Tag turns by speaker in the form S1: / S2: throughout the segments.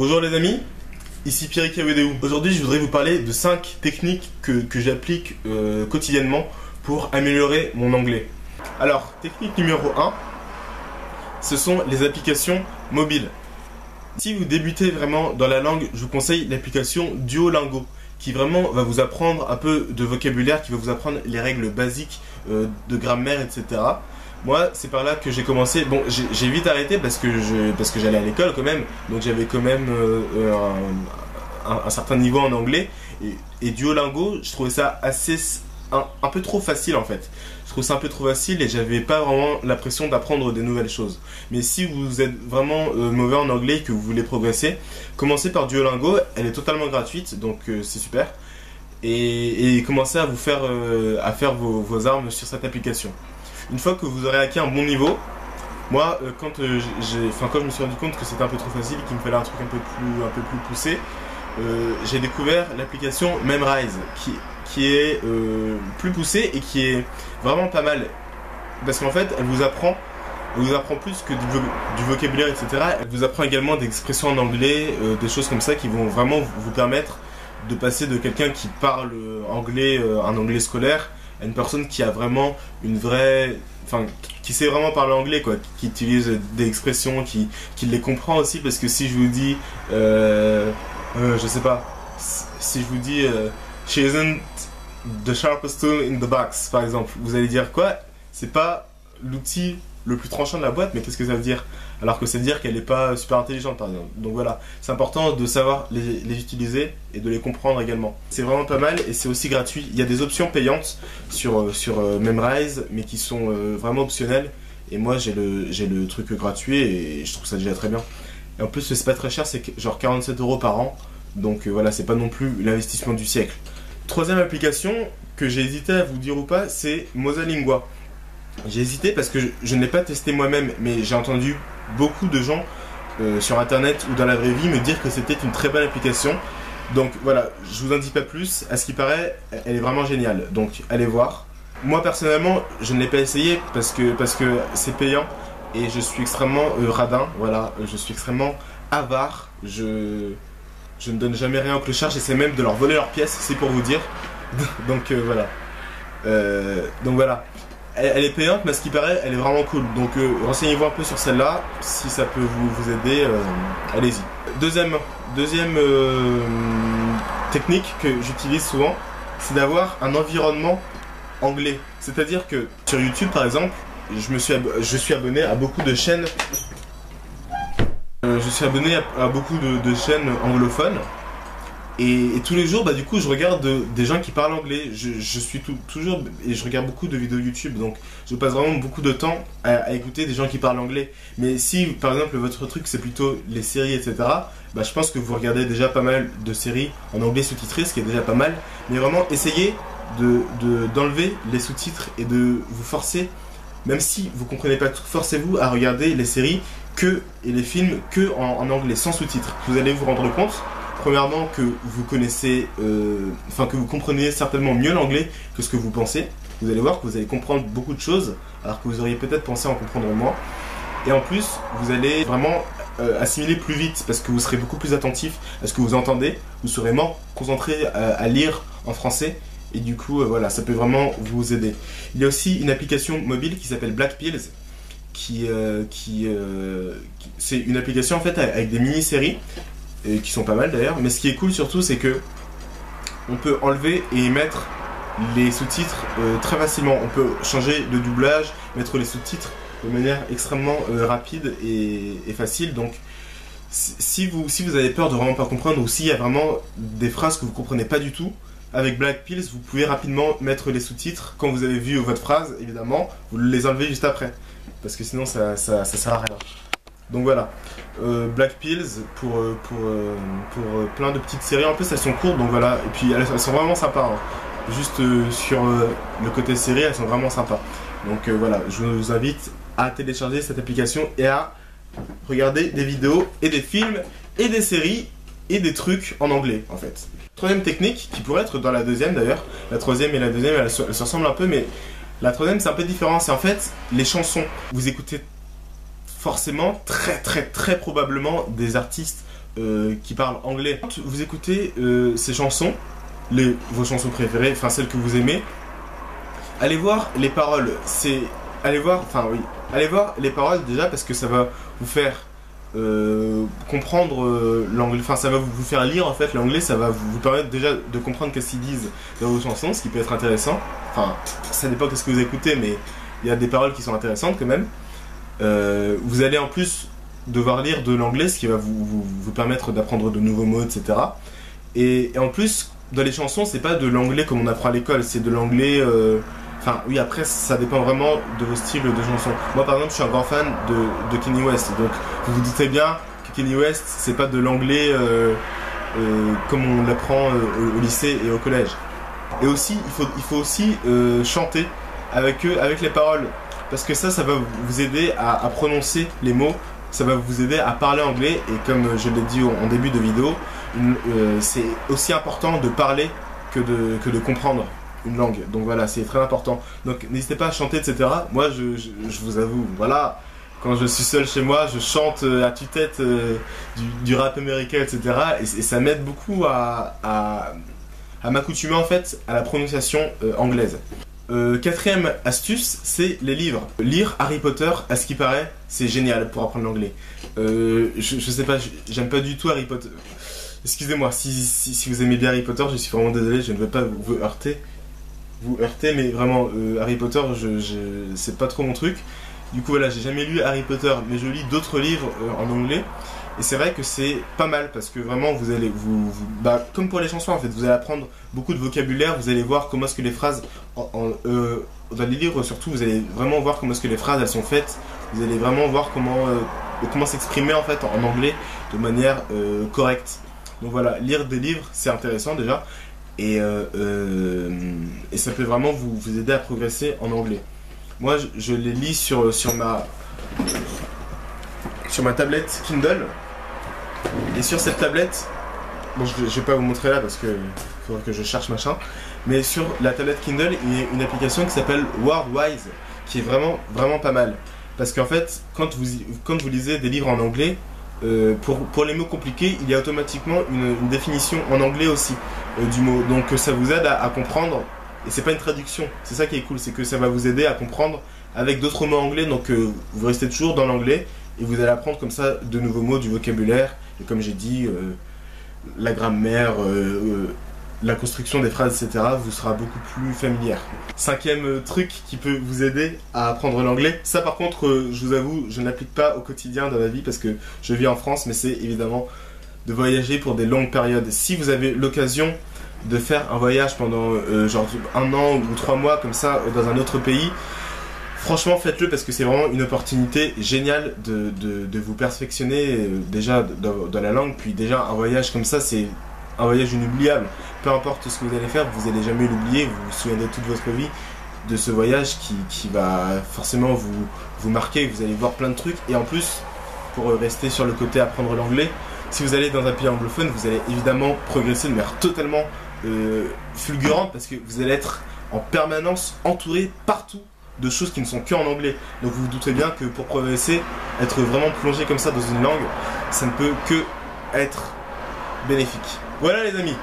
S1: Bonjour les amis, ici Pierrick Avedéou. Aujourd'hui je voudrais vous parler de 5 techniques que j'applique quotidiennement pour améliorer mon anglais. Alors, technique numéro 1, ce sont les applications mobiles. Si vous débutez vraiment dans la langue, je vous conseille l'application Duolingo, qui vraiment va vous apprendre un peu de vocabulaire, qui va vous apprendre les règles basiques de grammaire, etc. Moi, c'est par là que j'ai commencé. Bon, j'ai vite arrêté parce que j'allais à l'école quand même, donc j'avais quand même un certain niveau en anglais. Et Duolingo, je trouvais ça un peu trop facile en fait. Je trouve ça un peu trop facile et j'avais pas vraiment l'impression d'apprendre des nouvelles choses. Mais si vous êtes vraiment mauvais en anglais et que vous voulez progresser, commencez par Duolingo. Elle est totalement gratuite, donc c'est super. Et commencez à faire vos armes sur cette application. Une fois que vous aurez acquis un bon niveau, moi, quand je me suis rendu compte que c'était un peu trop facile et qu'il me fallait un truc un peu plus poussé, j'ai découvert l'application Memrise qui est plus poussée et qui est vraiment pas mal. Parce qu'en fait, elle vous apprend plus que du vocabulaire, etc. Elle vous apprend également des expressions en anglais, des choses comme ça qui vont vraiment vous permettre de passer de quelqu'un qui parle anglais, un anglais scolaire, à une personne qui a vraiment qui sait vraiment parler anglais, quoi, qui utilise des expressions, qui les comprend aussi, parce que si je vous dis, je sais pas, si je vous dis she isn't the sharpest tool in the box, par exemple, vous allez dire quoi? C'est pas l'outil le plus tranchant de la boîte, mais qu'est-ce que ça veut dire? Alors que ça veut dire qu'elle n'est pas super intelligente, par exemple. Donc voilà, c'est important de savoir les utiliser et de les comprendre également. C'est vraiment pas mal et c'est aussi gratuit. Il y a des options payantes sur Memrise, mais qui sont vraiment optionnelles. Et moi, j'ai le truc gratuit et je trouve ça déjà très bien. Et en plus, c'est pas très cher, c'est genre 47 € par an. Donc voilà, c'est pas non plus l'investissement du siècle. Troisième application que j'ai hésité à vous dire ou pas, c'est Mosalingua. J'ai hésité parce que je ne l'ai pas testé moi-même, mais j'ai entendu beaucoup de gens sur internet ou dans la vraie vie me dire que c'était une très bonne application. Donc voilà, je vous en dis pas plus. À ce qui paraît, elle est vraiment géniale. Donc allez voir. Moi personnellement, je ne l'ai pas essayé parce que c'est payant et je suis extrêmement radin. Voilà, je suis extrêmement avare. Je ne donne jamais rien aux clochards. J'essaie même de leur voler leurs pièces, c'est pour vous dire. Donc voilà. Elle est payante, mais à ce qui paraît, elle est vraiment cool. Donc renseignez-vous un peu sur celle-là. Si ça peut vous aider, allez-y. Deuxième technique que j'utilise souvent, c'est d'avoir un environnement anglais. C'est-à-dire que sur YouTube, par exemple, je suis abonné à beaucoup de chaînes. Je suis abonné à beaucoup de chaînes anglophones. Et tous les jours, du coup, je regarde des gens qui parlent anglais. Je suis toujours, et je regarde beaucoup de vidéos YouTube, donc je passe vraiment beaucoup de temps à écouter des gens qui parlent anglais. Mais si, par exemple, votre truc c'est plutôt les séries, etc., je pense que vous regardez déjà pas mal de séries en anglais sous-titré, ce qui est déjà pas mal. Mais vraiment, essayez d'enlever les sous-titres et de vous forcer, même si vous comprenez pas tout, forcez-vous à regarder les séries et les films en anglais, sans sous-titres. Vous allez vous rendre compte, premièrement, que vous connaissez, que vous comprenez certainement mieux l'anglais que ce que vous pensez. Vous allez voir que vous allez comprendre beaucoup de choses, alors que vous auriez peut-être pensé en comprendre moins. Et en plus, vous allez vraiment assimiler plus vite, parce que vous serez beaucoup plus attentif à ce que vous entendez. Vous serez moins concentré à lire en français. Et du coup, voilà, ça peut vraiment vous aider. Il y a aussi une application mobile qui s'appelle Black Pills, c'est une application en fait avec des mini-séries, qui sont pas mal d'ailleurs, mais ce qui est cool surtout, c'est que on peut enlever et mettre les sous-titres très facilement. On peut changer de doublage, mettre les sous-titres de manière extrêmement rapide et facile. Donc si vous avez peur de vraiment pas comprendre, ou s'il y a vraiment des phrases que vous comprenez pas du tout, avec Black Pills, vous pouvez rapidement mettre les sous-titres. Quand vous avez vu votre phrase, évidemment, vous les enlevez juste après, parce que sinon ça sert à rien. Donc voilà, Black Pills pour plein de petites séries. En plus elles sont courtes, donc voilà. Et puis elles sont vraiment sympas, hein. Juste sur le côté série, elles sont vraiment sympas. Donc voilà, je vous invite à télécharger cette application et à regarder des vidéos et des films et des séries et des trucs en anglais en fait. Troisième technique, qui pourrait être dans la deuxième d'ailleurs. La troisième et la deuxième elles se ressemblent un peu, mais la troisième c'est un peu différent. C'est en fait les chansons. Vous écoutez forcément, très probablement, des artistes qui parlent anglais. Quand vous écoutez ces chansons, vos chansons préférées, enfin celles que vous aimez, allez voir les paroles. Allez voir les paroles déjà parce que ça va vous faire comprendre l'anglais, enfin ça va vous faire lire en fait l'anglais, ça va vous permettre déjà de comprendre qu'est-ce qu'ils disent dans vos chansons, ce qui peut être intéressant. Enfin, ça dépend de ce que vous écoutez, mais il y a des paroles qui sont intéressantes quand même. Vous allez en plus devoir lire de l'anglais, ce qui va vous permettre d'apprendre de nouveaux mots, etc. Et en plus, dans les chansons, c'est pas de l'anglais comme on apprend à l'école, c'est de l'anglais... Enfin, oui, après, ça dépend vraiment de vos styles de chansons. Moi, par exemple, je suis un grand fan de Kanye West, donc vous vous doutez bien que Kanye West, c'est pas de l'anglais comme on l'apprend au lycée et au collège. Et aussi, il faut aussi chanter avec les paroles, parce que ça va vous aider à prononcer les mots, ça va vous aider à parler anglais, et comme je l'ai dit en début de vidéo, c'est aussi important de parler que de comprendre une langue. Donc voilà, c'est très important. Donc n'hésitez pas à chanter, etc. Moi, je vous avoue, voilà, quand je suis seul chez moi, je chante à tue-tête du rap américain, etc. Et ça m'aide beaucoup à m'accoutumer en fait à la prononciation anglaise. Quatrième astuce, c'est les livres. Lire Harry Potter, à ce qui paraît, c'est génial pour apprendre l'anglais. Je sais pas, j'aime pas du tout Harry Potter. Excusez-moi, si vous aimez bien Harry Potter, je suis vraiment désolé, je ne veux pas vous heurter, mais vraiment, Harry Potter, c'est pas trop mon truc. Du coup, voilà, j'ai jamais lu Harry Potter, mais je lis d'autres livres en anglais. Et c'est vrai que c'est pas mal parce que vraiment vous allez comme pour les chansons en fait, vous allez apprendre beaucoup de vocabulaire, vous allez voir comment est-ce que les phrases dans les livres surtout, vous allez vraiment voir comment est-ce que les phrases elles sont faites, vous allez vraiment voir comment s'exprimer en fait en anglais de manière correcte. Donc voilà, lire des livres c'est intéressant déjà et ça peut vraiment vous aider à progresser en anglais. Moi je les lis sur ma tablette Kindle. Et sur cette tablette, bon je vais pas vous montrer là parce que faudrait que je cherche machin, mais sur la tablette Kindle il y a une application qui s'appelle Wordwise qui est vraiment pas mal. Parce qu'en fait, quand vous lisez des livres en anglais, pour les mots compliqués, il y a automatiquement une définition en anglais aussi du mot. Donc ça vous aide à comprendre, et c'est pas une traduction, c'est ça qui est cool, c'est que ça va vous aider à comprendre avec d'autres mots anglais, donc vous restez toujours dans l'anglais et vous allez apprendre comme ça de nouveaux mots, du vocabulaire, et comme j'ai dit, la grammaire, la construction des phrases, etc. vous sera beaucoup plus familière. Cinquième truc qui peut vous aider à apprendre l'anglais, ça par contre, je vous avoue, je n'applique pas au quotidien dans ma vie parce que je vis en France, mais c'est évidemment de voyager pour des longues périodes. Si vous avez l'occasion de faire un voyage pendant genre 1 an ou 3 mois comme ça dans un autre pays, franchement faites-le parce que c'est vraiment une opportunité géniale de vous perfectionner déjà dans la langue. Puis déjà un voyage comme ça c'est un voyage inoubliable, peu importe ce que vous allez faire, vous n'allez jamais l'oublier, vous vous souviendrez toute votre vie de ce voyage qui va forcément vous marquer, vous allez voir plein de trucs. Et en plus, pour rester sur le côté apprendre l'anglais, si vous allez dans un pays anglophone, vous allez évidemment progresser de manière totalement fulgurante parce que vous allez être en permanence entouré partout de choses qui ne sont que en anglais. Donc vous vous doutez bien que pour progresser, être vraiment plongé comme ça dans une langue, ça ne peut que être bénéfique. Voilà les amis,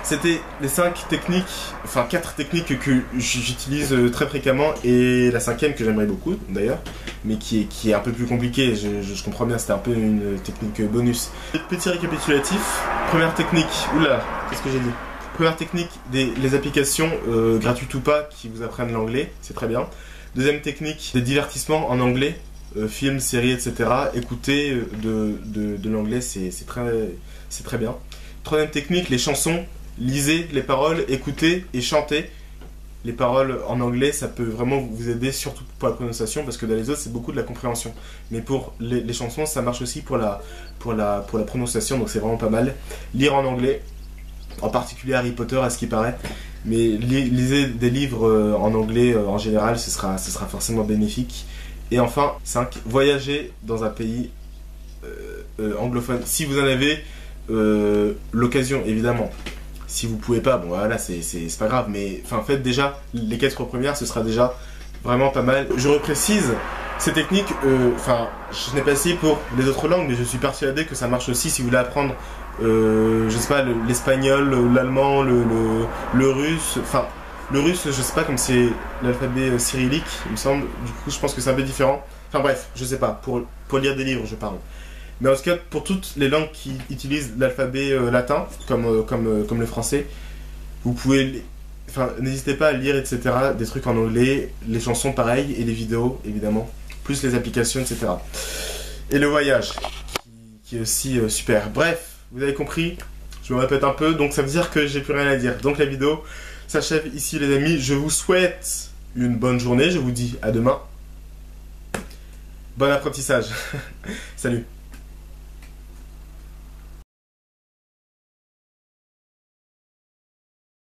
S1: c'était les 5 techniques, enfin 4 techniques que j'utilise très fréquemment et la 5e que j'aimerais beaucoup d'ailleurs, mais qui est un peu plus compliquée, je comprends bien, c'était un peu une technique bonus. Petit récapitulatif, première technique, oula, qu'est-ce que j'ai dit? Première technique, les applications, gratuites ou pas, qui vous apprennent l'anglais, c'est très bien. Deuxième technique, des divertissements en anglais, films, séries, etc. Écouter de l'anglais, c'est très bien. Troisième technique, les chansons, lisez les paroles, écoutez et chantez. Les paroles en anglais, ça peut vraiment vous aider, surtout pour la prononciation, parce que dans les autres, c'est beaucoup de la compréhension. Mais pour les chansons, ça marche aussi pour la prononciation, donc c'est vraiment pas mal. Lire en anglais, en particulier Harry Potter, à ce qui paraît. Mais lisez des livres en anglais en général, ce sera forcément bénéfique. Et enfin, 5, voyager dans un pays anglophone. Si vous en avez l'occasion, évidemment. Si vous pouvez pas, bon voilà, c'est pas grave, mais enfin faites déjà les 4 premières, ce sera déjà vraiment pas mal. Je reprécise Ces techniques, enfin, je n'ai pas essayé pour les autres langues, mais je suis persuadé que ça marche aussi si vous voulez apprendre, je sais pas, l'espagnol, l'allemand, le russe, enfin, le russe, je sais pas, comme c'est l'alphabet cyrillique, il me semble, du coup, je pense que c'est un peu différent. Enfin bref, je sais pas, pour lire des livres, je parle. Mais en tout cas, pour toutes les langues qui utilisent l'alphabet latin, comme le français, vous pouvez, enfin, n'hésitez pas à lire, etc., des trucs en anglais, les chansons pareil, et les vidéos, évidemment, plus les applications, etc. Et le voyage, qui est aussi super. Bref, vous avez compris, je me répète un peu, donc ça veut dire que j'ai plus rien à dire. Donc la vidéo s'achève ici, les amis. Je vous souhaite une bonne journée, je vous dis à demain. Bon apprentissage. Salut.